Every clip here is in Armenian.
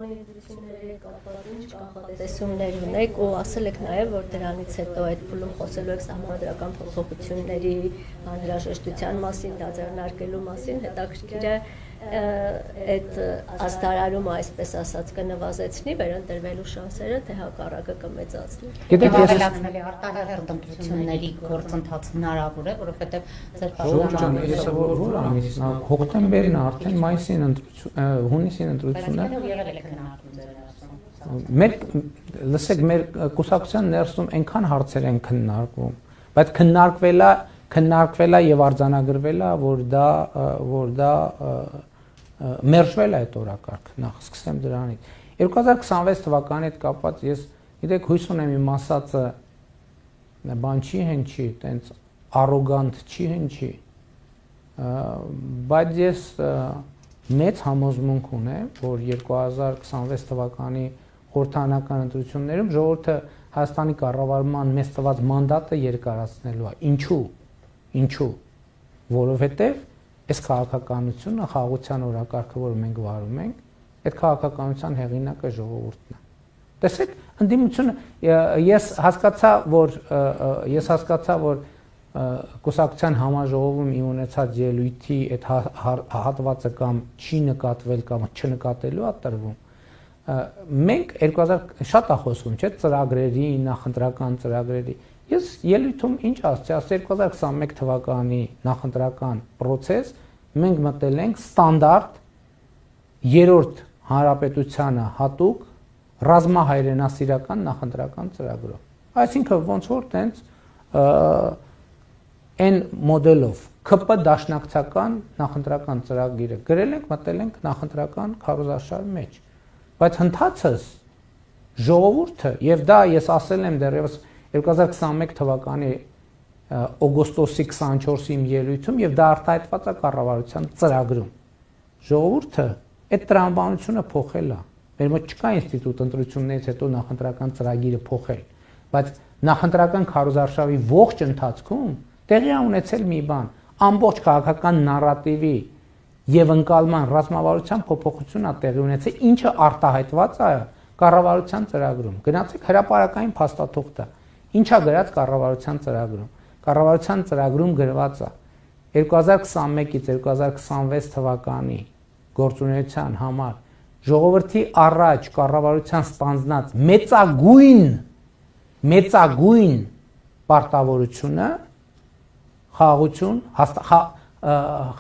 Ներդրությունների կապված ինչ կանխատեսումներ ունեք ու ասել եք նաև, որ դրանից հետո այդ փուլում խոսելու եք սահմանադրական փոփոխությունների անհրաժեշտության մասին, դա ձեռնարկելու մասին, հետաքրքիր է այդ ազդարարումը, այսպես ասած, կնվազեցնի վերընտրվելու շանսերը, թե հակառակը կմեծացնի։ Գիտեք, ավելացնելի արտահերթ ընտրությունների գործընթաց հնարավոր է, որովհետև ձեր պաշտոնը որ ամիսն հոկտեմբերն է, արդեն մայիսին հունիսին ընտրությունները Մեր լսեք մեր կուսակցության ներսում այնքան հարցեր են քննարկվում, բայց քննարկվել է եւ արձանագրվել է, որ դա մերժվել է այդ օրակարգը, նախ սկսեմ դրանից 2026 թվականի հետ կապված ես գիտեք հույս ունեմ իմ ասածը բան չի հնչի, տենց արոգանտ չի հնչի, բայց ես մեծ համոզմունք ունեմ, որ 2026 թվականի խորհրդարանական ընտրություններում ժողովուրդը Հայաստանի կառավարման մեզ տված մանդատը երկարացնելու է։ Ինչու՞։ Որովհետև այս քաղաքականությունը, խաղաղության օրակարգը, որ մենք վարում ենք, այդ քաղաքականության հեղինակը ժողովուրդն է։ Տեսեք, ընդդիմությունը ես հասկացա, որ կուսակցության համաժողովում իմ ունեցած ելույթի այդ հատվածը կամ չի նկատվել կամ չնկատելու է տրվում։ Մենք 2000 շատ է խոսում, չէ՞, ծրագրերի, նախընտրական ծրագրերի։ Ես ելույթում ինչ ասացի, 2021 թվականի նախընտրական process մենք մտել ենք ստանդարտ երրորդ հանրապետությանը հատուկ ռազմահայրենասիրական նախընտրական ծրագրով։ Այսինքն ոնց որ տենց այն մոդելով ԿՊ դաշնակցական նախընտրական ծրագիրը գրել ենք, մտել ենք նախընտրական քարոզարշավի մեջ։ Բայց հնդածս ժողովուրդը եւ դա ես ասել եմ դեռևս 2021 թվականի օգոստոսի 24-ի իմ ելույթում եւ դա արտահայտված է կառավարության ծրագրում։ Ժողովուրդը այդ տրամաբանությունը փոխել է։ Մեր մոտ չկա ինստիտուտ ընտրություններից հետո նախընտրական ծրագիրը փոխել, բայց նախընտրական քարոզարշավի ողջ ընթացքում տեղի ունեցել մի բան, ամբողջ քաղաքական նարատիվի եւ ընկալման ռազմավարության փոփոխություն է տեղի ունեցել, ինչը արտահայտված է կառավարության ծրագրում։ Գնացեք հրապարակային փաստաթուղթը, ինչա գրած կառավարության ծրագրում։ Կառավարության ծրագրում գրված է 2021-ից 2026 թվականի գործունեության համար ժողովրդի առաջ կառավարության ստանձնած մեծագույն պարտավորությունը խաղաղություն,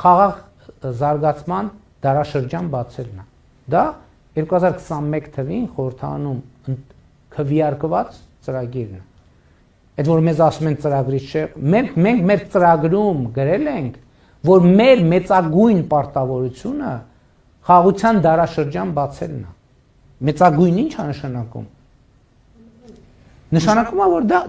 խաղաղ զարգացման դարաշրջան բացելն է։ Դա 2021 թվին խորհրդարանում քվեարկված ծրագիրն է։ Այդ որ մեզ ասում են ծրագրի շեղ, մենք մեր ծրագրում գրել ենք, որ մեր մեծագույն պարտավորությունը խաղաղության դարաշրջան բացելն է։ Մեծագույն ինչ է նշանակում։ Նշանակում է, որ դա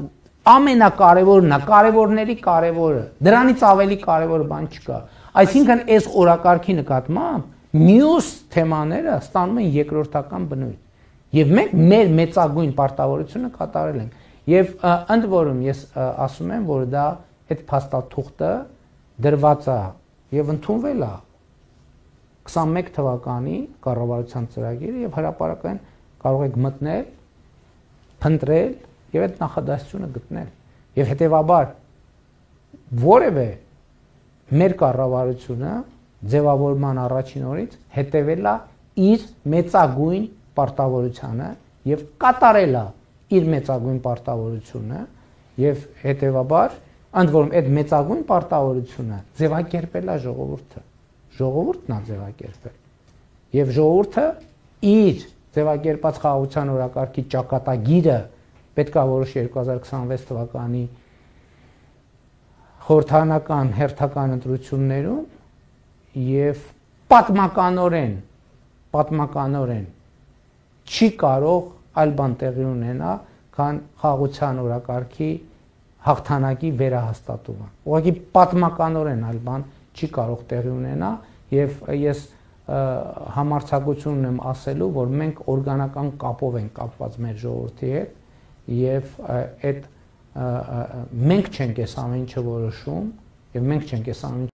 ամենակարևորն է, կարևորների կարևորը, դրանից ավելի կարևոր բան չկա։ Այսինքն այս օրակարգի նկատմամբ մյուս թեմաները ստանում են երկրորդական բնույթ։ Եվ մենք մեր մեծագույն պարտավորությունը կատարել ենք։ Եվ ընդ որում ես ասում եմ, որ դա այդ փաստաթուղթը դրված է եւ ընդունվել է 21 թվականի կառավարության ծրագիրը եւ հրապարակային կարող եք մտնել, փնտրել եւ այդ նախադասությունը գտնել։ Եվ հետեւաբար որևէ մեր կառավարությունը ձևավորման առաջին օրից հետևել է իր մեծագույն պարտավորությանը եւ կատարել է իր մեծագույն պարտավորությունը եւ հետեւաբար ընդ որում այդ մեծագույն պարտավորությունը ձևակերպել է ժողովուրդը։ Ժողովուրդն է ձևակերպել։ Եվ ժողովուրդը իր ձևակերպած խաղաղության օրակարգի ճակատագիրը պետք է որոշի 2026 թվականի խորհրդարանական հերթական ընտրություններում եւ պատմականորեն չի կարող այլ բան տեղի ունենա, քան խաղաղության օրակարգի հաղթանակի վերահաստատումը։ Ուղղակի պատմականորեն այլ բան չի կարող տեղի ունենա եւ ես համարձակություն ունեմ ասելու, որ մենք օրգանական կապով ենք կապված մեր ժողովրդի հետ եւ այդ մենք չենք այս ամեն ինչը որոշում եւ մենք չենք այս ամեն